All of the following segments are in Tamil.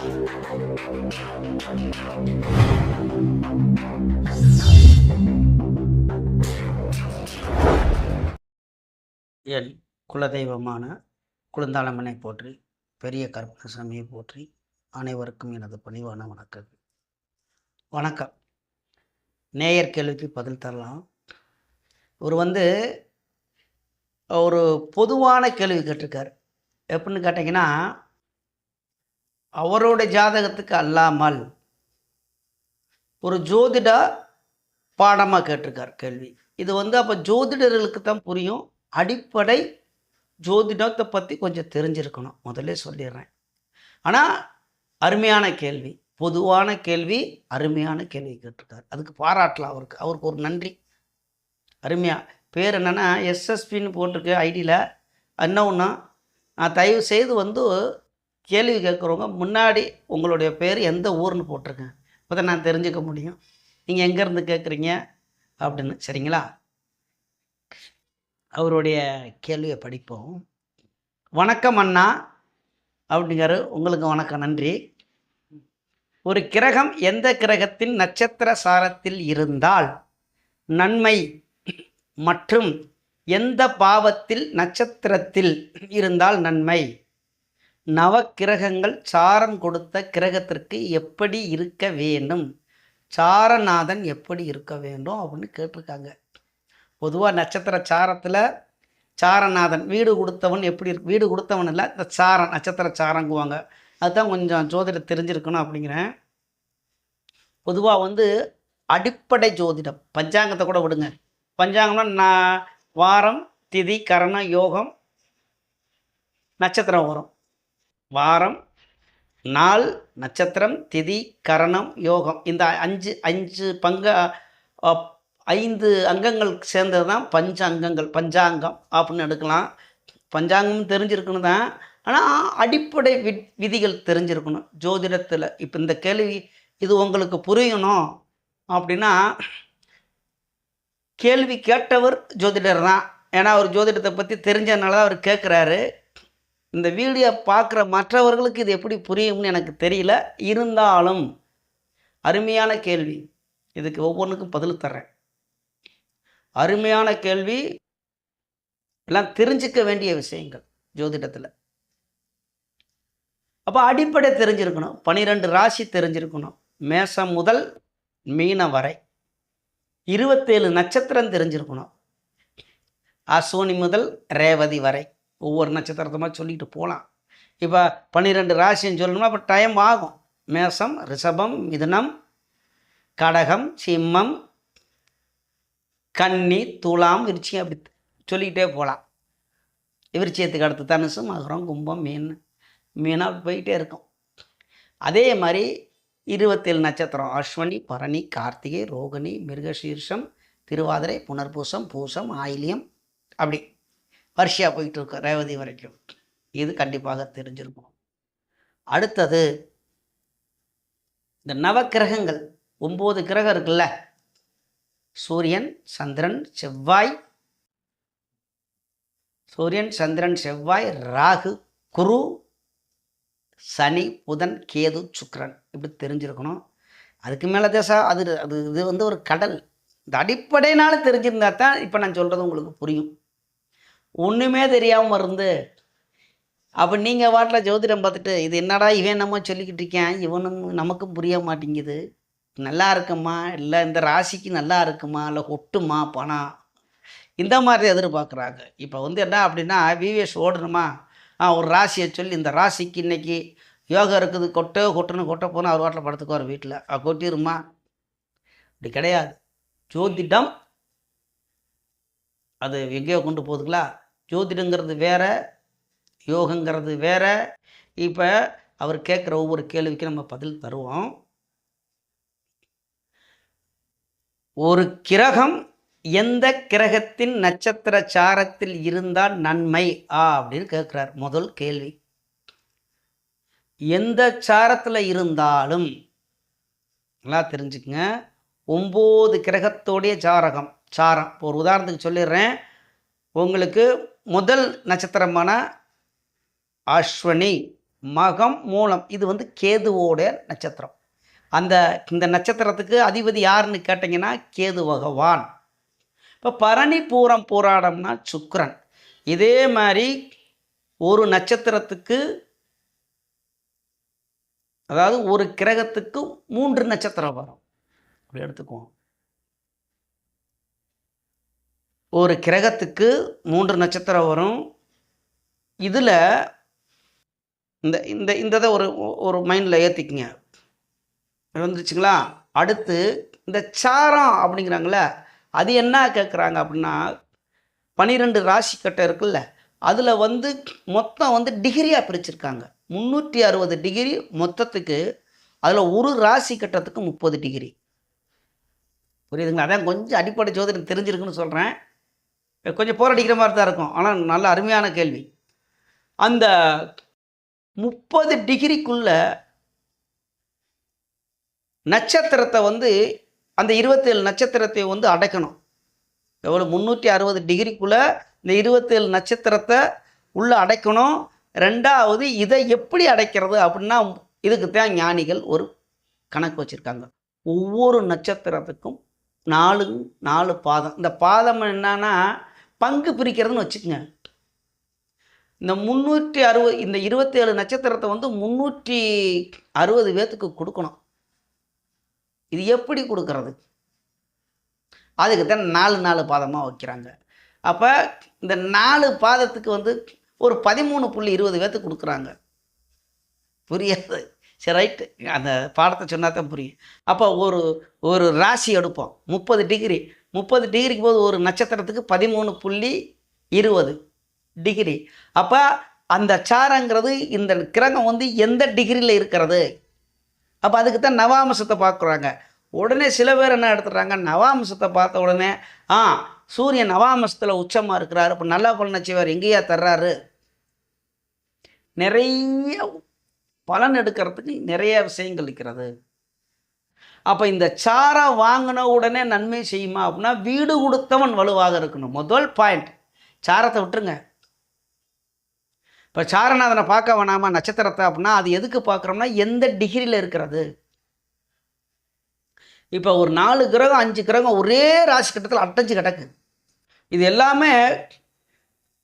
என் குலதெய்வமான குழுந்தாளம்மனை போற்றி, பெரிய கருப்பணசாமியை போற்றி, அனைவருக்கும் எனது பணிவான வணக்கம். வணக்கம். நேயர் கேள்விக்கு பதில் தரலாம். ஒரு பொதுவான கேள்வி கேட்டிருக்கார். எப்படின்னு கேட்டிங்கன்னா, அவரோட ஜாதகத்துக்கு அல்லாமல் ஒரு ஜோதிட பாடமாக கேட்டிருக்கார் கேள்வி. இது அப்போ ஜோதிடர்களுக்கு தான் புரியும். அடிப்படை ஜோதிடத்தை பற்றி கொஞ்சம் தெரிஞ்சிருக்கணும், முதல்ல சொல்லிடுறேன். ஆனால் அருமையான கேள்வி, பொதுவான கேள்வி, அருமையான கேள்வி கேட்டிருக்கார். அதுக்கு பாராட்டலாம் அவருக்கு ஒரு நன்றி. அருமையாக பேர் என்னென்னா எஸ்எஸ்பின்னு போட்டிருக்கு ஐடியில். என்ன ஒன்றா தயவு செய்து கேள்வி கேட்குறவங்க முன்னாடி உங்களுடைய பேர் எந்த ஊர்னு போட்டிருக்கேன், அப்போ தான் நான் தெரிஞ்சுக்க முடியும் நீங்கள் எங்கேருந்து கேட்குறீங்க அப்படின்னு. சரிங்களா? அவருடைய கேள்வியை படிப்போம். வணக்கம் அண்ணா அப்படிங்கிறாரு. உங்களுக்கு வணக்கம், நன்றி. ஒரு கிரகம் எந்த கிரகத்தின் நட்சத்திர சாரத்தில் இருந்தால் நன்மை மற்றும் எந்த பாவத்தில் நட்சத்திரத்தில் இருந்தால் நன்மை? நவக்கிரகங்கள் சாரம் கொடுத்த கிரகத்திற்கு எப்படி இருக்க வேண்டும்? சாரநாதன் எப்படி இருக்க வேண்டும் அப்படின்னு கேட்டிருக்காங்க. பொதுவாக நட்சத்திர சாரத்தில் சாரநாதன் வீடு கொடுத்தவன் எப்படி இருக்கு? வீடு கொடுத்தவன் இல்லை, இந்த சாரம் நட்சத்திர சாரங்குவாங்க. அதுதான் கொஞ்சம் ஜோதிடம் தெரிஞ்சிருக்கணும் அப்படிங்கிறேன். பொதுவாக அடிப்படை ஜோதிடம், பஞ்சாங்கத்தை கூட விடுங்க. பஞ்சாங்கம்னா வாரம், திதி, கரணம், யோகம், நட்சத்திரம் வரும். வாரம், நாள், நட்சத்திரம், திதி, கரணம், யோகம், இந்த அஞ்சு ஐந்து அங்கங்கள் சேர்ந்தது தான் பஞ்சாங்கம் அப்படின்னு எடுக்கலாம். பஞ்சாங்கம் தெரிஞ்சிருக்கணும் தான், ஆனால் அடிப்படை விதிகள் தெரிஞ்சிருக்கணும் ஜோதிடத்தில். இப்போ இந்த கேள்வி இது உங்களுக்கு புரியணும் அப்படின்னா கேள்வி கேட்டவர் ஜோதிடர் தான். ஏன்னா அவர் ஜோதிடத்தை பற்றி தெரிஞ்சதுனால தான் அவர் கேட்குறாரு. இந்த வீடியோ பார்க்குற மற்றவர்களுக்கு இது எப்படி புரியும்னு எனக்கு தெரியல. இருந்தாலும் அருமையான கேள்வி, இதுக்கு ஒவ்வொன்றுக்கும் பதில் தர்றேன். அருமையான கேள்வி, எல்லாம் தெரிஞ்சிக்க வேண்டிய விஷயங்கள் ஜோதிடத்தில். அப்போ அடிப்படை தெரிஞ்சிருக்கணும். 12 ராசி தெரிஞ்சிருக்கணும், மேசம் முதல் மீனம் வரை. 27 நட்சத்திரம் தெரிஞ்சிருக்கணும், அஸ்வினி முதல் ரேவதி வரை. ஒவ்வொரு நட்சத்திரத்தமாக சொல்லிட்டு போகலாம். இப்போ 12 ராசின்னு சொல்லணும்னா அப்போ டைம் ஆகும். மேசம், ரிஷபம், மிதுனம், கடகம், சிம்மம், கன்னி, துலாம், விருச்சிகம், அப்படி சொல்லிக்கிட்டே போகலாம். விருச்சிகத்துக்கு அடுத்து தனுசு, மகரம், கும்பம், மீனாக போயிட்டே இருக்கும். அதே மாதிரி 27 நட்சத்திரம் அஸ்வினி, பரணி, கார்த்திகை, ரோகிணி, மிருகசீர்ஷம், திருவாதிரை, புனர்பூசம், பூசம், ஆயில்யம், அப்படி வரிசையாக போயிட்டு இருக்கோம் ரேவதி வரைக்கும். இது கண்டிப்பாக தெரிஞ்சிருக்கும். அடுத்தது இந்த நவக்கிரகங்கள் 9 கிரகம் இருக்குல்ல, சூரியன், சந்திரன், செவ்வாய், ராகு, குரு, சனி, புதன், கேது, சுக்கிரன், இப்படி தெரிஞ்சிருக்கணும். அதுக்கு மேலே இது ஒரு கடல். இந்த அடிப்படையினால தெரிஞ்சிருந்தா தான் இப்போ நான் சொல்கிறது உங்களுக்கு புரியும். ஒன்றுமே தெரியாமல் அப்போ நீங்கள் வாட்டில் ஜோதிடம் பார்த்துட்டு இது என்னடா இவன் நம்ம சொல்லிக்கிட்டு இருக்கேன், இவனும் நமக்கும் புரிய மாட்டேங்குது, நல்லா இருக்குமா இல்லை இந்த ராசிக்கு நல்லா இருக்குமா இல்லை ஒட்டுமா பணம், இந்த மாதிரி எதிர்பார்க்குறாங்க. இப்போ என்ன அப்படின்னா விவிஎஸ் ஓடணுமா, ஒரு ராசியை சொல்லி இந்த ராசிக்கு இன்றைக்கி யோகா இருக்குது, கொட்ட போனால் அவர் வாட்டில் படுத்துக்குவார் வீட்டில், கொட்டிடுமா? அப்படி கிடையாது. ஜோதிடம் அது எங்கேயோ கொண்டு போகுதுங்களா. ஜோதிடங்கிறது வேற, யோகங்கிறது வேற. இப்போ அவர் கேட்குற ஒவ்வொரு கேள்விக்கு நம்ம பதில் தருவோம். ஒரு கிரகம் எந்த கிரகத்தின் நட்சத்திர சாரத்தில் இருந்தால் நன்மை அப்படின்னு கேட்குறார். முதல் கேள்வி, எந்த சாரத்தில் இருந்தாலும் நல்லா தெரிஞ்சுக்கங்க. 9 கிரகத்தோடைய சாரம். ஒரு உதாரணத்துக்கு சொல்லிடுறேன். உங்களுக்கு முதல் நட்சத்திரமான அஸ்வினி, மகம், மூலம் இது வந்து கேதுவோட நட்சத்திரம். இந்த நட்சத்திரத்துக்கு அதிபதி யாருன்னு கேட்டிங்கன்னா கேது பகவான். இப்போ பரணி, பூரம், பூராடம்னா சுக்கிரன். இதே மாதிரி ஒரு நட்சத்திரத்துக்கு, அதாவது ஒரு கிரகத்துக்கு 3 நட்சத்திரம் வரும். அப்படி எடுத்துக்குவோம். ஒரு கிரகத்துக்கு 3 நட்சத்திரம் வரும். இதில் இந்த இந்த இந்த இதை ஒரு ஒரு மைண்டில் ஏற்றிக்குங்க. வந்துருச்சுங்களா? அடுத்து இந்த சாரம் அப்படிங்கிறாங்களே, அது என்ன கேட்குறாங்க அப்படின்னா, 12 ராசி கட்டம் இருக்குல்ல, அதில் வந்து மொத்தம் வந்து டிகிரியாக பிரிச்சிருக்காங்க. 360 டிகிரி மொத்தத்துக்கு. அதில் ஒரு ராசி கட்டத்துக்கு 30 டிகிரி. புரியுதுங்களா? அதான் கொஞ்சம் அடிப்படை ஜோதிடம் தெரிஞ்சிருக்குன்னு சொல்கிறேன். கொஞ்சம் போராடிக்கிற மாதிரி தான் இருக்கும். ஆனால் நல்ல அருமையான கேள்வி. அந்த 30 டிகிரிக்குள்ள நட்சத்திரத்தை வந்து அந்த 27 நட்சத்திரத்தை வந்து அடைக்கணும். எவ்வளோ? 360 டிகிரிக்குள்ளே இந்த 27 நட்சத்திரத்தை உள்ளே அடைக்கணும். ரெண்டாவது இதை எப்படி அடைக்கிறது அப்படின்னா, இதுக்கு தான் ஞானிகள் ஒரு கணக்கு வச்சுருக்காங்க. ஒவ்வொரு நட்சத்திரத்துக்கும் 4 பாதம். இந்த பாதம் என்னன்னா பங்கு பிரிக்கிறதுன்னு வச்சுக்கோங்க. இந்த 360 இந்த 27 நட்சத்திரத்தை வந்து 360 பேர்த்துக்கு கொடுக்கணும். இது எப்படி கொடுக்கறது? அதுக்கு தான் 4 பாதமாக வைக்கிறாங்க. அப்போ இந்த 4 பாதத்துக்கு வந்து ஒரு 13.20 பேர்த்துக்கு கொடுக்குறாங்க. புரியாது? சரி, ரைட்டு. அந்த பாடத்தை சொன்னா தான் புரியும். அப்போ ஒரு ராசி எடுப்போம். 30 டிகிரி. 30 டிகிரிக்கு போது ஒரு நட்சத்திரத்துக்கு 13.20 டிகிரி. அப்போ அந்த சாரங்கிறது இந்த கிரகம் வந்து எந்த டிகிரியில் இருக்கிறது. அப்போ அதுக்கு தான் நவாம்சத்தை பார்க்குறாங்க. உடனே சில பேர் என்ன எடுத்துடுறாங்க, நவாம்சத்தை பார்த்த உடனே சூரியன் நவாம்சத்தில் உச்சமாக இருக்கிறாரு, இப்போ நல்லா பலனை செய்வார், எங்கேயா தர்றாரு. நிறைய பலன் எடுக்கிறதுக்கு நிறைய விஷயங்கள் இருக்கிறது. அப்போ இந்த சாரம் வாங்கின உடனே நன்மை செய்யுமா அப்படின்னா, வீடு கொடுத்தவன் வலுவாக இருக்கணும். முதல் பாயிண்ட். சாரத்தை விட்டுருங்க. இப்போ சாரநாதனை பார்க்க வேணாமா நட்சத்திரத்தை அப்படின்னா, அது எதுக்கு பார்க்குறோம்னா எந்த டிகிரியில் இருக்கிறது. இப்போ ஒரு 4 கிரகம் 5 கிரகம் ஒரே ராசி கட்டத்தில் அடைஞ்சு கிடக்கு. இது எல்லாமே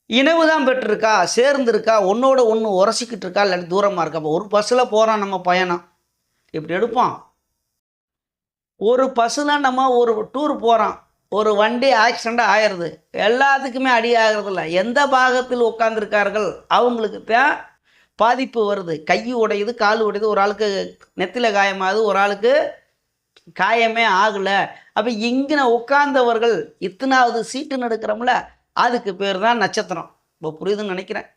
இணைவு தான் பெற்றிருக்கா, சேர்ந்துருக்கா, ஒன்றோட ஒன்று உரசிக்கிட்டு இருக்கா, இல்லாட்டி தூரமாக இருக்கா. இப்போ ஒரு பஸ்ஸில் போகிறோம் நம்ம பயணம், இப்படி எடுப்போம். ஒரு பஸ்ஸில் நம்ம ஒரு டூர் போகிறோம், ஒரு வண்டி ஆக்சிடெண்ட் ஆயிடுது, எல்லாத்துக்குமே அடி ஆகிறதில்ல. எந்த பாகத்தில் உட்காந்துருக்கார்கள் அவங்களுக்கு தான் பாதிப்பு வருது. கை உடையுது, கால் உடையுது, ஒரு ஆளுக்கு நெத்தியில் காயமாகுது, ஒரு ஆளுக்கு காயமே ஆகலை. அப்போ இங்கே உட்கார்ந்தவர்கள் இத்தனாவது சீட்டுன்னு எடுக்கிறோம்ல, அதுக்கு பேர் தான் நட்சத்திரம். இப்போ புரியுதுன்னு நினைக்கிறேன்.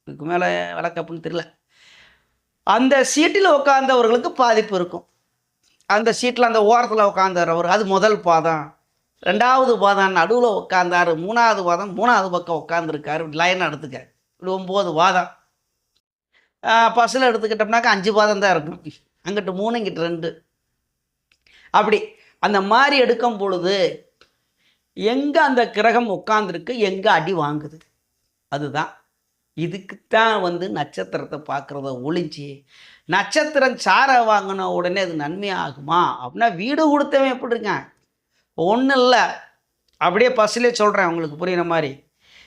இதுக்கு மேலே விளக்க அப்படின்னு தெரியல. அந்த சீட்டில் உட்கார்ந்தவர்களுக்கு பாதிப்பு இருக்கும். அந்த சீட்டில் அந்த ஓரத்தில் உட்காந்துறவர் அது முதல் பாதம். 2வது பாதம் நடுவில் உட்காந்தார். 3வது பாதம் 3வது பக்கம் உட்காந்துருக்காரு. இப்படி லைனாக எடுத்துக்க. இப்படி 9 பாதம். பஸ்ஸில் எடுத்துக்கிட்டோம்னாக்கா 5 பாதம் தான் இருக்கும். அங்கிட்டு 3, இங்கிட்டு 2. அப்படி அந்த மாதிரி எடுக்கும் பொழுது எங்கே அந்த கிரகம் உட்காந்துருக்கு, எங்கே அடி வாங்குது, அதுதான். இதுக்குத்தான் வந்து நட்சத்திரத்தை பார்க்குறத ஒழிஞ்சு நட்சத்திரம் சார வாங்கின உடனே அது நன்மையாகுமா அப்படின்னா, வீடு கொடுத்தவன் எப்படி இருக்கான் ஒன்றும் இல்லை. அப்படியே பஸ்ஸிலே சொல்கிறேன் உங்களுக்கு புரியுற மாதிரி.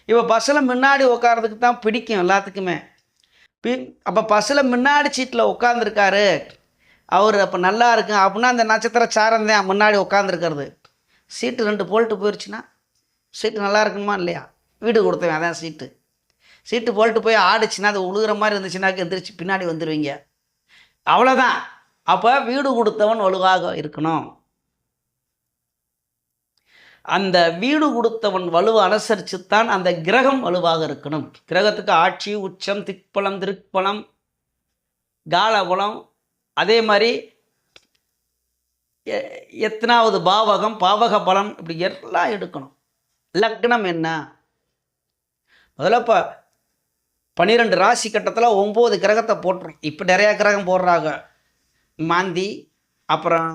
இப்போ பஸ்ஸில் முன்னாடி உட்காரதுக்கு தான் பிடிக்கும் எல்லாத்துக்குமே. அப்போ பஸ்ஸில் முன்னாடி சீட்டில் உட்காந்துருக்காரு அவர், அப்போ நல்லா இருக்கு அப்படின்னா அந்த நட்சத்திர சாரம் தான் முன்னாடி உட்காந்துருக்கிறது. சீட்டு 2 போல்ட்டு போயிடுச்சுன்னா சீட்டு நல்லா இருக்குமா இல்லையா? வீடு கொடுத்தவன் அதான் சீட்டு போல்ட்டு போய் ஆடிச்சுன்னா அது உழுகிற மாதிரி இருந்துச்சுன்னாக்க எந்திரிச்சு பின்னாடி வந்துடுவீங்க. அவ்வளோதான். அப்போ வீடு கொடுத்தவன் வலுவாக இருக்கணும். அந்த வீடு கொடுத்தவன் வலுவை அனுசரித்துத்தான் அந்த கிரகம் வலுவாக இருக்கணும். கிரகத்துக்கு ஆட்சி, உச்சம், திக்பலம், திருப்பலம், காலபலம், அதே மாதிரி எத்தனாவது பாவகம், பாவக பலம், இப்படி எல்லாம் எடுக்கணும். லக்னம் என்ன முதல்ல இப்போ 12 ராசி கட்டத்தில் 9 கிரகத்தை போட்டுரும். இப்போ நிறையா கிரகம் போடுறாங்க. மாந்தி, அப்புறம்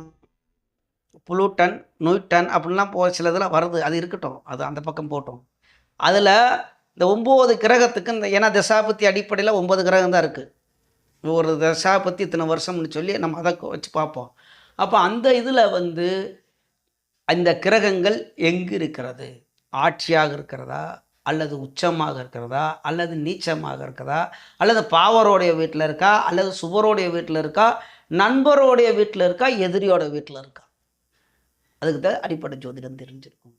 புளூட்டன், நுய்டன் அப்படின்லாம் சிலதெல்லாம் வருது. அது இருக்கட்டும், அது அந்த பக்கம் போட்டோம். அதில் இந்த 9 கிரகத்துக்கு இந்த ஏன்னா தசாபத்தி அடிப்படையில் 9 கிரகம் தான் இருக்குது. ஒரு தசா பற்றி இத்தனை வருஷம்னு சொல்லி நம்ம அதை வச்சு பார்ப்போம். அப்போ அந்த இதில் வந்து அந்த கிரகங்கள் எங்கு இருக்கிறது, ஆட்சியாக இருக்கிறதா, அல்லது உச்சமாக இருக்கிறதா, அல்லது நீச்சமாக இருக்கிறதா, அல்லது பாவரோடைய வீட்டில் இருக்கா, அல்லது சுவரோடைய வீட்டில் இருக்கா, நண்பரோடைய வீட்டில் இருக்கா, எதிரியோட வீட்டில் இருக்கா, அதுக்கு தான் அடிப்படை ஜோதிடம் தெரிஞ்சிருக்கும்.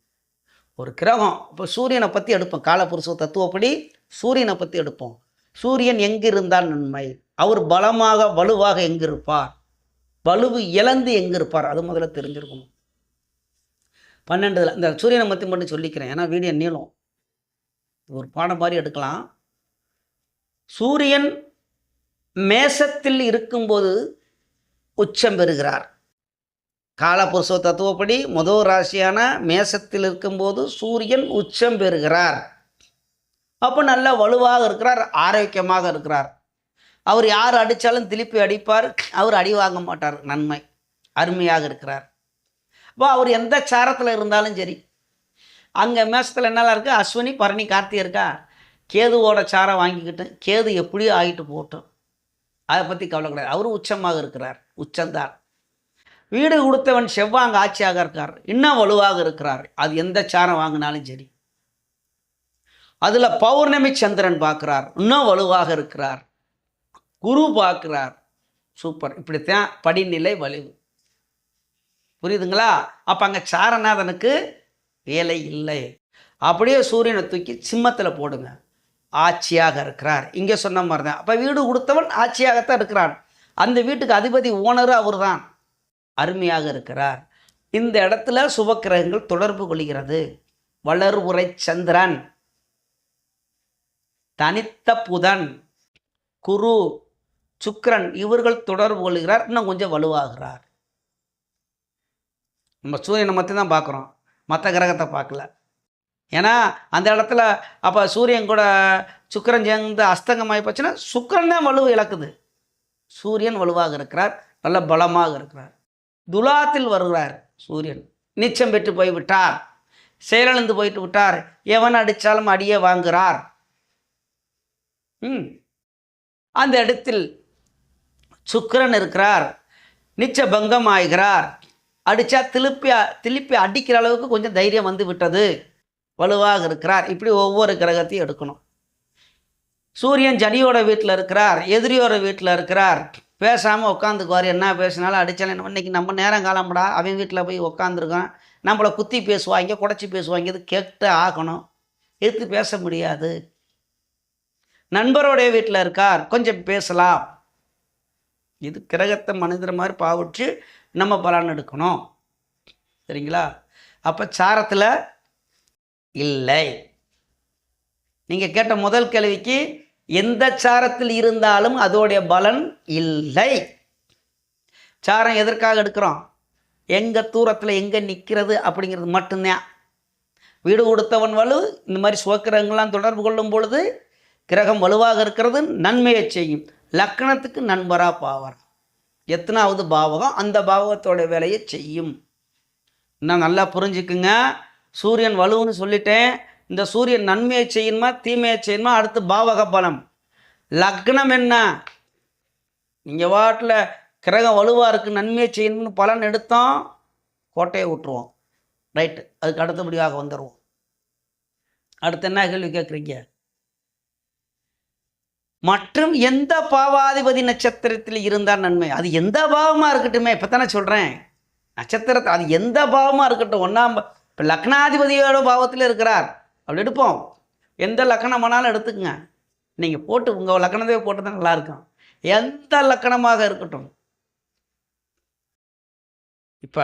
ஒரு கிரகம் இப்போ சூரியனை பற்றி எடுப்போம், காலபுருஷ தத்துவப்படி சூரியனை பற்றி எடுப்போம். சூரியன் எங்கு இருந்தால் நன்மை, அவர் பலமாக வலுவாக எங்கு இருப்பார், வலுவு இழந்து எங்கு இருப்பார், அது முதல்ல தெரிஞ்சிருக்கணும். 12 இந்த சூரியனை பற்றி மட்டும் சொல்லிக்கிறேன், ஏன்னா வீடியோ நீளம், ஒரு பாடம் மாதிரி எடுக்கலாம். சூரியன் மேசத்தில் இருக்கும்போது உச்சம் பெறுகிறார். காலபுருஷ தத்துவப்படி முதல் ராசியான மேசத்தில் இருக்கும்போது சூரியன் உச்சம் பெறுகிறார். அப்போ நல்ல வலுவாக இருக்கிறார், ஆரோக்கியமாக இருக்கிறார். அவர் யார் அடித்தாலும் திருப்பி அடிப்பார், அவர் அடி வாங்க மாட்டார், நன்மை, அருமையாக இருக்கிறார். அப்போ அவர் எந்த சாரத்தில் இருந்தாலும் சரி, அங்கே மேசத்தில் என்னெல்லாம் இருக்குது, அஸ்வினி பரணி கார்த்திகை இருக்கா, கேதுவோட சாரம் வாங்கிக்கிட்டு கேது எப்படியும் ஆகிட்டு போட்டோம், அதை பற்றி கவலை கிடையாது, அவர் உச்சமாக இருக்கிறார், உச்சந்தான். வீடு கொடுத்தவன் செவ்வாங்க ஆட்சியாக இருக்கார், இன்னும் வலுவாக இருக்கிறார், அது எந்த சாரம் வாங்கினாலும் சரி. அதில் பௌர்ணமி சந்திரன் பார்க்குறார், இன்னும் வலுவாக இருக்கிறார், குரு பார்க்குறார், சூப்பர். இப்படித்தான் படிநிலை வலிவு, புரியுதுங்களா? அப்போ அங்கே சாரநாதனுக்கு வேலை இல்லை. அப்படியே சூரியனை தூக்கி சிம்மத்தில் போடுங்க, ஆட்சியாக இருக்கிறார். இங்கே சொன்ன மாதிரி தான். அப்போ வீடு கொடுத்தவன் ஆட்சியாகத்தான் இருக்கிறான், அந்த வீட்டுக்கு அதிபதி ஓனரு அவர் தான், அருமையாக இருக்கிறார். இந்த இடத்துல சுபக்கிரகங்கள் தொடர்பு கொள்கிறது. வளர்வுரை சந்திரன், தனித்த புதன், குரு, சுக்கிரன், இவர்கள் தொடர்பு கொள்கிறார், இன்னும் கொஞ்சம் வலுவாகிறார். நம்ம சூரியனை மட்டும் தான் பார்க்குறோம், மற்ற கிரகத்தை பார்க்கல. ஏன்னா அந்த இடத்துல அப்போ சூரியன் கூட சுக்கிரன் சேர்ந்து அஸ்தங்கமாகி போச்சுன்னா சுக்கிரன் தான் வலுவு இழக்குது. சூரியன் வலுவாக இருக்கிறார், நல்ல பலமாக இருக்கிறார். துலாத்தில் வருகிறார் சூரியன், நீச்சம் பெற்று போய்விட்டார், செயலிழந்து போயிட்டு விட்டார், எவன் அடித்தாலும் அடியே வாங்குகிறார். அந்த இடத்தில் சுக்கிரன் இருக்கிறார், நிச்ச பங்கம் ஆகிறார், அடித்தா திருப்பி அடிக்கிற அளவுக்கு கொஞ்சம் தைரியம் வந்து விட்டது, வலுவாக இருக்கிறார். இப்படி ஒவ்வொரு கிரகத்தையும் எடுக்கணும். சூரியன் ஜனியோட வீட்டில் இருக்கிறார், எதிரியோட வீட்டில் இருக்கிறார், பேசாமல் உட்காந்துக்குவார், என்ன பேசினாலும் அடித்தாலும் இன்றைக்கி நம்ம நேரம் காலம்படா அவன் வீட்டில் போய் உட்காந்துருக்கான், நம்மளை குத்தி பேசுவாங்க, குடைச்சி பேசுவாங்க, இது கேட்டு ஆகணும், எடுத்து பேச முடியாது. நண்பரோடைய வீட்டில் இருக்கார், கொஞ்சம் பேசலாம். இது கிரகத்தை மனிதர் மாதிரி பாவிச்சு நம்ம பலன் எடுக்கணும், சரிங்களா? அப்போ சாரத்தில் இல்லை. நீங்கள் கேட்ட முதல் கேள்விக்கு எந்த சாரத்தில் இருந்தாலும் அதோடைய பலன் இல்லை. சாரம் எதற்காக எடுக்கிறோம், எங்கே தூரத்தில் எங்கே நிற்கிறது அப்படிங்கிறது மட்டும்தான். வீடு கொடுத்தவன் வலு, இந்த மாதிரி சுவக்கிரகங்கள்லாம் தொடர்பு கொள்ளும் பொழுது கிரகம் வலுவாக இருக்கிறது நன்மையை செய்யும். லக்னத்துக்கு நண்பராக பாவம், எத்தனாவது பாவகம் அந்த பாவகத்தோட வேலையை செய்யும். இன்னும் நல்லா புரிஞ்சுக்குங்க. சூரியன் வலுன்னு சொல்லிட்டேன், இந்த சூரியன் நன்மையை செய்யணுமா தீமையை செய்யணுமா, அடுத்து பாவக பலம். லக்னம் என்ன, நீங்கள் வாட்டில் கிரகம் வலுவாக இருக்குது நன்மையை செய்யணும்னு பலன் எடுத்தோம், கோட்டையை விட்டுருவோம், ரைட்டு, அதுக்கு அடுத்தபடியாக வந்துடுவோம். அடுத்து என்ன கேள்வி கேட்குறீங்க? மற்றும் எந்த பாவாதிபதி நட்சத்திரத்தில் இருந்தால் நன்மை, அது எந்த பாவமாக இருக்கட்டுமே, இப்போ தானே சொல்கிறேன், நட்சத்திரத்தை அது எந்த பாவமாக இருக்கட்டும். ஒன்றாம் இப்போ லக்னாதிபதியோட பாவத்தில் இருக்கிறார், அப்படி எடுப்போம், எந்த லக்கணமானாலும் எடுத்துக்கங்க. நீங்கள் போட்டு உங்கள் லக்கணத்தையே போட்டு தான் நல்லாயிருக்கும், எந்த லக்கணமாக இருக்கட்டும். இப்போ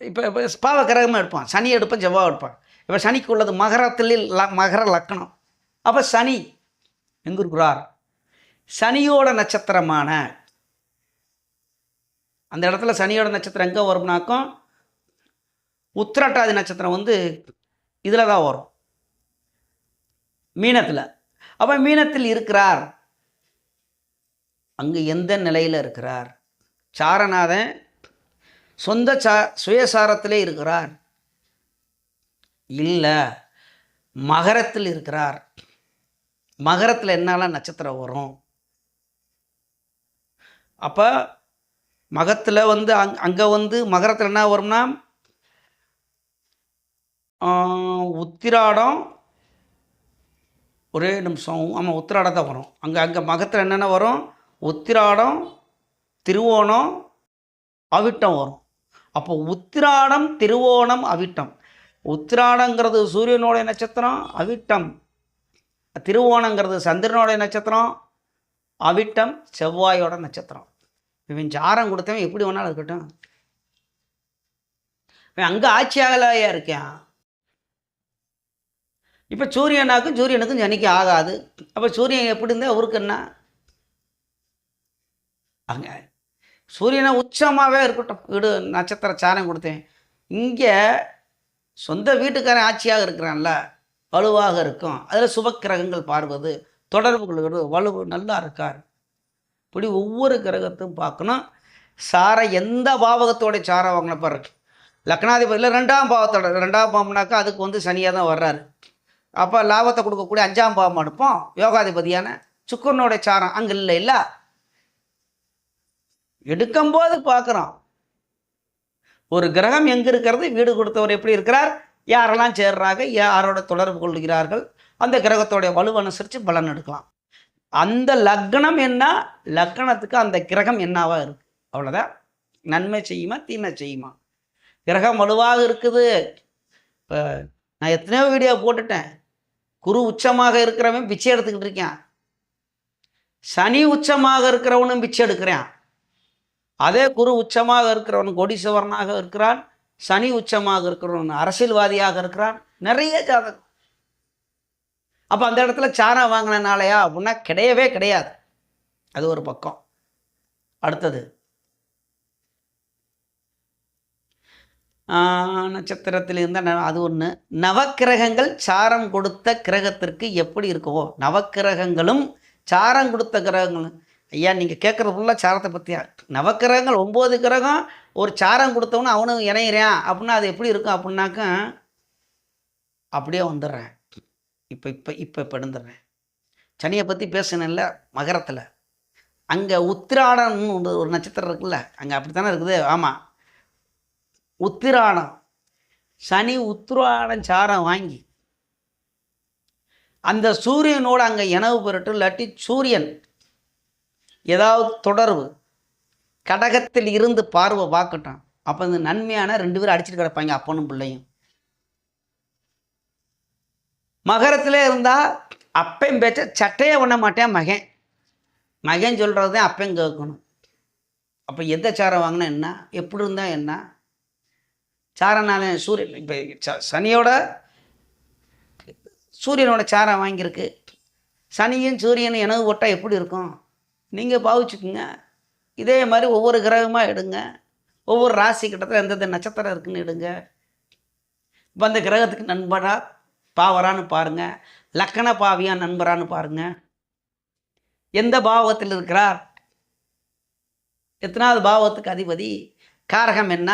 இப்போ இப்போ பாவ கிரகமாக எடுப்போம், சனி எடுப்போம், செவ்வாய் எடுப்போம். இப்போ சனிக்கு உள்ளது மகரத்தில் மகர லக்கணம். அப்போ சனி எங்கே இருக்கிறார், சனியோட நட்சத்திரமான அந்த இடத்துல சனியோட நட்சத்திரம் எங்கே வரும்னாக்கும் உத்திரட்டாதி நட்சத்திரம் வந்து இதில் தான் வரும், மீனத்தில். அப்போ மீனத்தில் இருக்கிறார், அங்கு எந்த நிலையில் இருக்கிறார், சாரநாதன் சொந்த சுயசாரத்திலே இருக்கிறார், இல்லை மகரத்தில் இருக்கிறார். மகரத்தில் என்னெல்லாம் நட்சத்திரம் வரும், அப்போ மகத்தில் வந்து அங்கே வந்து மகரத்தில் என்ன வரும்னா உத்திராடம், ஒரே நிமிஷம், ஆமாம் உத்திராடம் தான் வரும். அங்கே மகத்தில் என்னென்ன வரும்? உத்திராடம், திருவோணம், அவிட்டம் வரும். அப்போ உத்திராடம், திருவோணம், அவிட்டம். உத்திராடங்கிறது சூரியனுடைய நட்சத்திரம், அவிட்டம் திருவோணங்கிறது சந்திரனுடைய நட்சத்திரம், அவிட்டம் செவ்வாயோட நட்சத்திரம். இவன் ஜாரம் கொடுத்தவன் எப்படி வேணாலும் இருக்கட்டும், இவன் அங்கே ஆட்சியாகலையா இருக்கேன். இப்போ சூரியனுக்கும் சனிக்கு ஆகாது. அப்போ சூரியன் எப்படி இருந்தால் அவருக்கு என்ன? அங்கே சூரியனை உச்சமாகவே இருக்கட்டும், வீடு நட்சத்திர சாரம் கொடுத்தேன். இங்கே சொந்த வீட்டுக்காரன் ஆட்சியாக இருக்கிறான்ல, வலுவாக இருக்கும். அதில் சுபக்கிரகங்கள் பார்வது, தொடர்பு கொள்வது, வலுவு நல்லா இருக்கார். இப்படி ஒவ்வொரு கிரகத்தையும் பார்க்கணும். சாரை எந்த பாவகத்தோடைய சாரம் வாங்கின பாரு. லக்னாதிபதியில் 2ஆம் பாவத்தோட 2ஆம் பாவம்னாக்கா அதுக்கு வந்து சனியாக தான் வர்றாரு. அப்போ லாபத்தை கொடுக்கக்கூடிய 5ஆம் பாவம் அனுப்போம். யோகாதிபதியான சுக்கரனுடைய சாரம் அங்கே இல்லை. எடுக்கும்போது பார்க்குறோம் ஒரு கிரகம் எங்கே இருக்கிறது, வீடு கொடுத்தவர் எப்படி இருக்கிறார், யாரெல்லாம் சேர்றாங்க, யாரோட தொடர்பு கொள்கிறார்கள், அந்த கிரகத்தோடைய வலு அனுசரித்து பலன் எடுக்கலாம். அந்த லக்னம் என்ன, லக்னத்துக்கு அந்த கிரகம் என்னவா இருக்குது, அவ்வளோதான். நன்மை செய்யுமா தீமை செய்யுமா? கிரகம் வலுவாக இருக்குது. இப்போ நான் எத்தனையோ வீடியோ போட்டுட்டேன். குரு உச்சமாக இருக்கிறவன் பிச்சை எடுத்துக்கிட்டு இருக்கேன், சனி உச்சமாக இருக்கிறவனும் பிச்சை எடுக்கிறான். அதே குரு உச்சமாக இருக்கிறவன் கோடீஸ்வரனாக இருக்கிறான், சனி உச்சமாக இருக்கிறவன் அரசியல்வாதியாக இருக்கிறான். நிறைய ஜாதகம். அப்போ அந்த இடத்துல சாரம் வாங்கினாலையா அப்படின்னா கிடையவே கிடையாது. அது ஒரு பக்கம். அடுத்தது நட்சத்திரத்தில் இருந்தால் அது ஒன்று. நவக்கிரகங்கள் சாரம் கொடுத்த கிரகத்திற்கு எப்படி இருக்குமோ, நவக்கிரகங்களும் சாரம் கொடுத்த கிரகங்களும். ஐயா நீங்கள் கேட்குறது ஃபுல்லாக சாரத்தை பற்றியா? நவக்கிரகங்கள் 9 கிரகம் ஒரு சாரம் கொடுத்தவனு அவனும் இணையிறான் அப்படின்னா அது எப்படி இருக்கும் அப்படின்னாக்கா அப்படியே வந்துடுறேன். இப்போ எடுந்துடுறேன். சனியை பற்றி பேசினேன்ல மகரத்தில், அங்கே உத்திராடம்னு ஒரு நட்சத்திரம் இருக்குல்ல, அங்கே அப்படி தானே இருக்குது. ஆமாம், உத்திராடம். சனி உத்திராடம் சாரம் வாங்கி அந்த சூரியனோடு அங்கே இனவு பெறட்டும், இல்லாட்டி சூரியன் ஏதாவது தொடர்பு கடகத்தில் இருந்து பார்வை பார்க்கட்டும். அப்போ இந்த நன்மையான 2 பேரும் அடிச்சுட்டு கிடப்பாங்க, அப்பனும் பிள்ளையும். மகரத்திலே இருந்தால் அப்பையும் பேச்ச சட்டையே பண்ண மாட்டேன் மகன். மகன் சொல்கிறது தான் அப்பையும் கேட்கணும். அப்போ எந்த சாரம் வாங்கினா என்ன, எப்படி இருந்தால் என்ன? சாரனால சூரியன் இப்போ சனியோட சூரியனோட சாரம் வாங்கியிருக்கு. சனியும் சூரியனும் இனவு போட்டால் எப்படி இருக்கும் நீங்கள் பாவிச்சுக்குங்க. இதே மாதிரி ஒவ்வொரு கிரகமாக எடுங்க, ஒவ்வொரு ராசி கிட்டத்தில் எந்தெந்த நட்சத்திரம் இருக்குன்னு எடுங்க. இப்போ அந்த கிரகத்துக்கு நண்பரா பாவரான்னு பாருங்கள், லக்கண பாவியா நண்பரான்னு பாருங்கள். எந்த பாவகத்தில் இருக்கிறார், எத்தனாவது பாவத்துக்கு அதிபதி, காரகம் என்ன.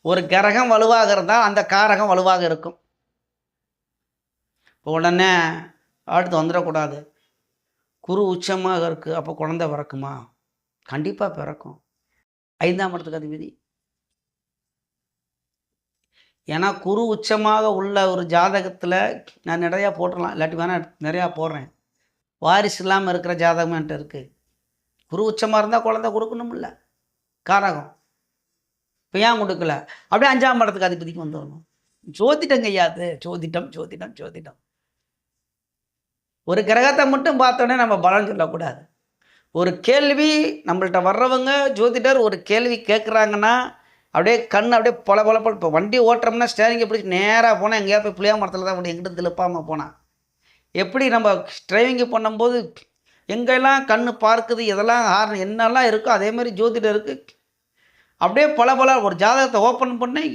ஒரு கிரகம் வலுவாக இருந்தால் அந்த காரகம் வலுவாக இருக்கும். இப்போ உடனே அடுத்து வந்துடக்கூடாது. குரு உச்சமாக இருக்குது, அப்போ குழந்தை பிறக்குமா? கண்டிப்பாக பிறக்கும். 5ஆம் இடத்துக்கு அதிபதி. ஏன்னா குரு உச்சமாக உள்ள ஒரு ஜாதகத்தில் நான் நிறையா போட்டுடலாம், இல்லாட்டி வேணால் நிறையா போடுறேன். வாரிசு இல்லாமல் இருக்கிற ஜாதகம் என்கிட்ட இருக்குது. குரு உச்சமாக இருந்தால் குழந்தை கொடுக்கணும்ல, காரகம். இப்போ ஏன் கொடுக்கல? அப்படியே 5ஆம் இடத்துக்கு அதிபதிக்கு வந்துடணும். ஜோதிடங்க ஐயா, அது ஜோதிடம். ஒரு கிரகத்தை மட்டும் பார்த்தோன்னே நம்ம பலன் சொல்லக்கூடாது. ஒரு கேள்வி நம்மள்கிட்ட வர்றவங்க ஜோதிடர் ஒரு கேள்வி கேட்குறாங்கன்னா அப்படியே கண் அப்படியே பொல இப்போ வண்டி ஓட்டுறோம்னா ஸ்டேரிங்கை பிடிச்சி நேராக போனால் எங்கேயா போய் புளியா மரத்தில் தான் எங்கிட்ட திருப்பாமல் போனால் எப்படி நம்ம டிரைவிங்கு பண்ணும்போது எங்கெல்லாம் கண் பார்க்குது, எதெல்லாம் ஹார்ன் என்னெல்லாம் இருக்கோ அதே மாதிரி ஜோதிடருக்கு அப்படியே பல ஒரு ஜாதகத்தை ஓப்பன் பண்ணி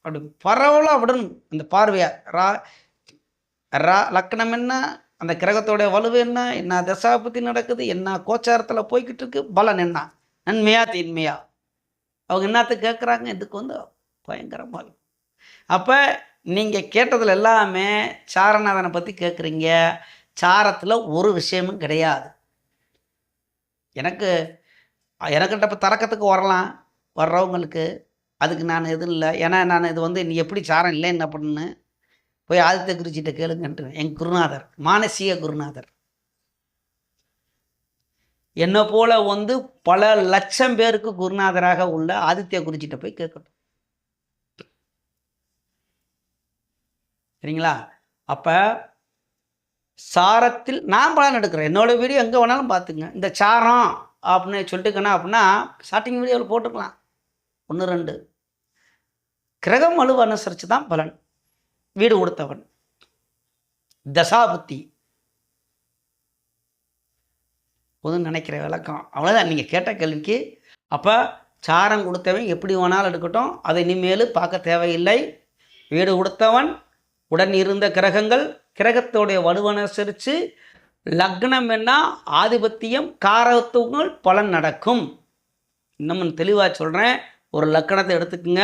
அப்படி பரவலாக விடணும் அந்த பார்வையாக. லக்னம் என்ன, அந்த கிரகத்தோடைய வலுவு என்ன தசாபத்தி நடக்குது, என்ன கோச்சாரத்தில் போய்கிட்டு இருக்கு, பலன் என்ன, நன்மையா தீன்மையா, அவங்க என்னத்துக்கு கேட்குறாங்க, இதுக்கு வந்து பயங்கரமாக. அப்போ நீங்கள் கேட்டதில் எல்லாமே சாரநாதனை பற்றி கேட்குறீங்க. சாரத்தில் ஒரு விஷயமும் கிடையாது. எனக்கு எனக்கிட்ட இப்போ தரக்கத்துக்கு வரலாம் வர்றவங்களுக்கு, அதுக்கு நான் எதுவும் இல்லை. ஏன்னா நான் இது வந்து நீ எப்படி சாரம் இல்லைன்னு என்ன பண்ணு போய் ஆதித்ய குருஜிகிட்ட கேளுங்கன்ட்டு என் குருநாதர், மானசீக குருநாதர். என்னை போல வந்து பல லட்சம் பேருக்கு குருநாதராக உள்ள ஆதித்ய குருஜிகிட்ட போய் கேட்கட்டும். சரிங்களா? அப்போ சாரத்தில் நான் பலன் எடுக்கிறேன். என்னோட வீடியோ எங்கே வேணாலும் பார்த்துங்க. இந்த சாரம் அப்படின்னு சொல்லிட்டுக்கணும் அப்படின்னா ஸ்டார்டிங் வீடியோவில் போட்டுக்கலாம் 1 2. கிரகம் வலுவை அனுசரித்து தான் பலன். வீடு கொடுத்தவன் தசாபுத்தி போதுன்னு நினைக்கிற விளக்கம் அவ்வளோதான் நீங்கள் கேட்ட கேள்விக்கு. அப்போ சாரம் கொடுத்தவன் எப்படி வேணாலும் எடுக்கட்டும், அதை இனிமேல் பார்க்க தேவையில்லை. வீடு கொடுத்தவன், உடன் இருந்த கிரகங்கள், கிரகத்தோடைய வலுவனுசரித்து லக்னம் என்ன ஆதிபத்தியம் காரகத்துவங்கள் பலன் நடக்கும். இன்னமும் தெளிவாக சொல்கிறேன். ஒரு லக்கணத்தை எடுத்துக்கோங்க.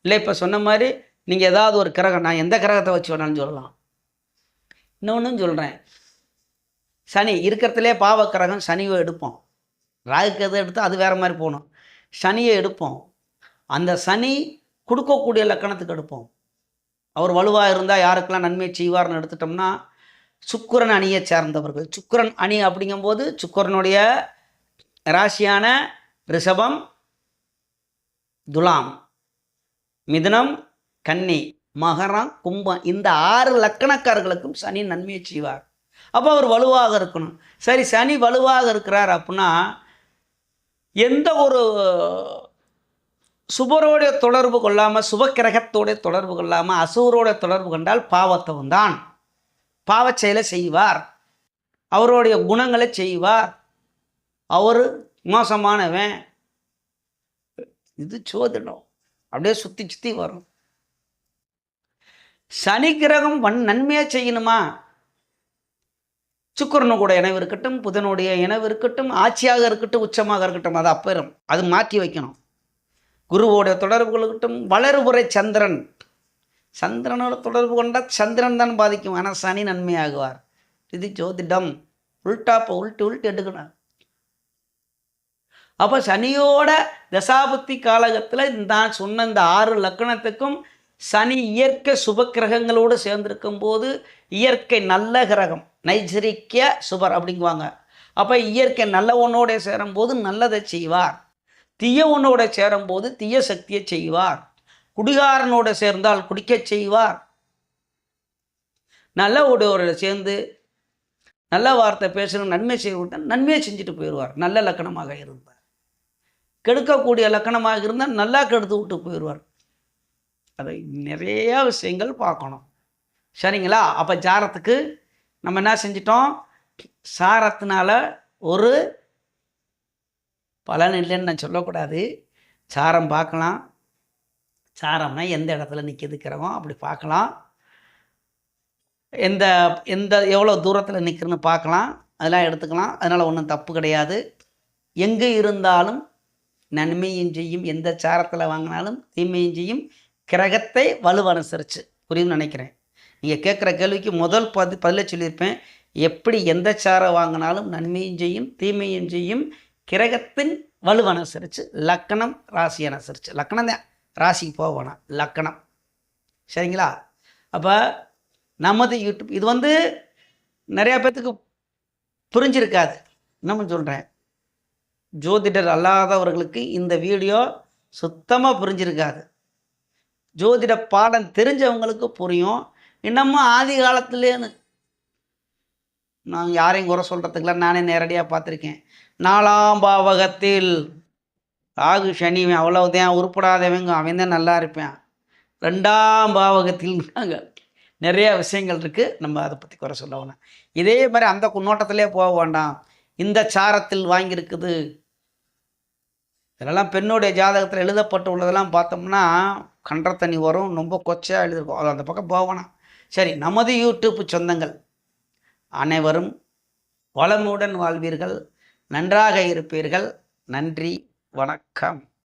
இல்லை இப்போ சொன்ன மாதிரி நீங்கள் ஏதாவது ஒரு கிரகம், நான் எந்த கிரகத்தை வச்சு வேணாலும் சொல்லலாம். இன்னொன்றும் சொல்கிறேன், சனி இருக்கிறதுலே பாவ கிரகம் சனியை எடுப்போம். ராகுக்கு எதை எடுத்து அது வேறு மாதிரி போகணும். சனியை எடுப்போம். அந்த சனி கொடுக்கக்கூடிய லக்கணத்துக்கு எடுப்போம். அவர் வலுவாக இருந்தால் யாருக்கெல்லாம் நன்மை செய்வார்னு எடுத்துட்டோம்னா சுக்கிரன் அணியை சேர்ந்தவர்கள். சுக்கிரன் அணி அப்படிங்கும்போது சுக்கிரனுடைய ராசியான ரிஷபம், துலாம், மிதுனம், கன்னி, மகரம், கும்பம், இந்த 6 லக்கணக்காரர்களுக்கும் சனி நன்மையை செய்வார். அப்போ அவர் வலுவாக இருக்கணும். சரி, சனி வலுவாக இருக்கிறார் அப்படின்னா எந்த ஒரு சுபரோடைய தொடர்பு கொள்ளாமல், சுபக்கிரகத்தோடைய தொடர்பு கொள்ளாமல், அசுரோடைய தொடர்பு கொண்டால் பாவத்தவன் தான். பாவச் செயலை செய்வார், அவருடைய குணங்களை செய்வார், அவர் மோசமானவன். இது சோதிடம். அப்படியே சுற்றி சுற்றி வரும். சனி கிரகம் நன்மையாக செய்யணுமா? சுக்கிரனு கூட இணைவு இருக்கட்டும், புதனுடைய இணைவு இருக்கட்டும், ஆட்சியாக இருக்கட்டும், உச்சமாக இருக்கட்டும், அது அப்பறம் அது மாற்றி வைக்கணும். குருவோடைய தொடர்பு கொள்ளட்டும், வளர்புரை சந்திரன், சந்திரனோட தொடர்பு கொண்டால் சந்திரன் தான் பாதிக்கும். ஆனால் சனி நன்மையாகுவார். இது ஜோதிடம். உள்ட்டு எடுக்கணும். அப்போ சனியோட தசாபுத்தி காலகத்தில் நான் சொன்ன இந்த 6 லக்கணத்துக்கும் சனி இயற்கை சுபக்கிரகங்களோடு சேர்ந்திருக்கும் போது இயற்கை நல்ல கிரகம், நைசரிக்க சுபர் அப்படிங்குவாங்க. அப்போ இயற்கை நல்ல ஒன்றோட சேரும்போது நல்லதை செய்வார், தீய ஒன்றோட சேரும்போது தீய சக்தியை செய்வார். குடிகாரனோட சேர்ந்தால் குடிக்க செய்வார். நல்ல உடையோட சேர்ந்து நல்ல வார்த்தை பேசணும், நன்மை செய்ய நன்மையை செஞ்சுட்டு போயிடுவார். நல்ல லக்கணமாக இருந்தார். கெடுக்கக்கூடிய லக்கணமாக இருந்தால் நல்லா கெடுத்து விட்டு போயிடுவார். அதை நிறையா விஷயங்கள் பார்க்கணும். சரிங்களா? அப்போ சாரத்துக்கு நம்ம என்ன செஞ்சிட்டோம்? சாரத்தினால ஒரு பலன் இல்லைன்னு நான் சொல்லக்கூடாது. சாரம் பார்க்கலாம். சாரம்னா எந்த இடத்துல நிற்கிது கிரகம் அப்படி பார்க்கலாம். எந்த எந்த எவ்வளோ தூரத்தில் நிற்கிறன்னு பார்க்கலாம். அதெல்லாம் எடுத்துக்கலாம். அதனால் ஒன்றும் தப்பு கிடையாது. எங்கே இருந்தாலும் நன்மையும் செய்யும். எந்த சாரத்தில் வாங்கினாலும் தீமையும் செய்யும். கிரகத்தை வலுவனுசரித்து புரியும்னு நினைக்கிறேன். நீங்கள் கேட்குற கேள்விக்கு முதல் பதிலை சொல்லியிருப்பேன். எப்படி எந்த சாரம் வாங்கினாலும் நன்மையும் செய்யும் தீமையும் செய்யும். கிரகத்தின் வலுவனுசரித்து லக்கணம் ராசி அனுசரித்து. லக்கணம் தான், ராசிக்கு போக வேணாம், லக்கணம். சரிங்களா? அப்போ நமது யூடியூப் இது வந்து நிறையா பேர்த்துக்கு புரிஞ்சிருக்காது. இன்னமும் சொல்கிறேன், ஜோதிடர் அல்லாதவர்களுக்கு இந்த வீடியோ சுத்தமாக புரிஞ்சிருக்காது. ஜோதிட பாடம் தெரிஞ்சவங்களுக்கு புரியும். இன்னமும் ஆதி காலத்துலேன்னு நான் யாரையும் குறை சொல்கிறதுக்குலாம் நானே நேரடியாக பார்த்துருக்கேன். 4ஆம் பாவகத்தில் ராகு சனி அவ்வளவுதான் உருப்படாதவங்க, அவன் தான் நல்லா இருப்பேன். 2ஆம் பாவகத்தில் நாங்கள் நிறைய விஷயங்கள் இருக்குது. நம்ம அதை பற்றி குறை சொல்ல வேணாம். இதே மாதிரி அந்த குன்னோட்டத்திலே போக வேண்டாம். இந்த சாரத்தில் வாங்கியிருக்குது இதெல்லாம் பெண்ணுடைய ஜாதகத்தில் எழுதப்பட்டு உள்ளதெல்லாம் பார்த்தோம்னா கன்ற தண்ணி வரும். ரொம்ப கொச்சையாக எழுதிருக்கும். அது அந்த பக்கம் போவேனா. சரி, நமது யூடியூப் சொந்தங்கள் அனைவரும் வளமுடன் வாழ்வீர்கள், நன்றாக இருப்பீர்கள். நன்றி, வணக்கம்.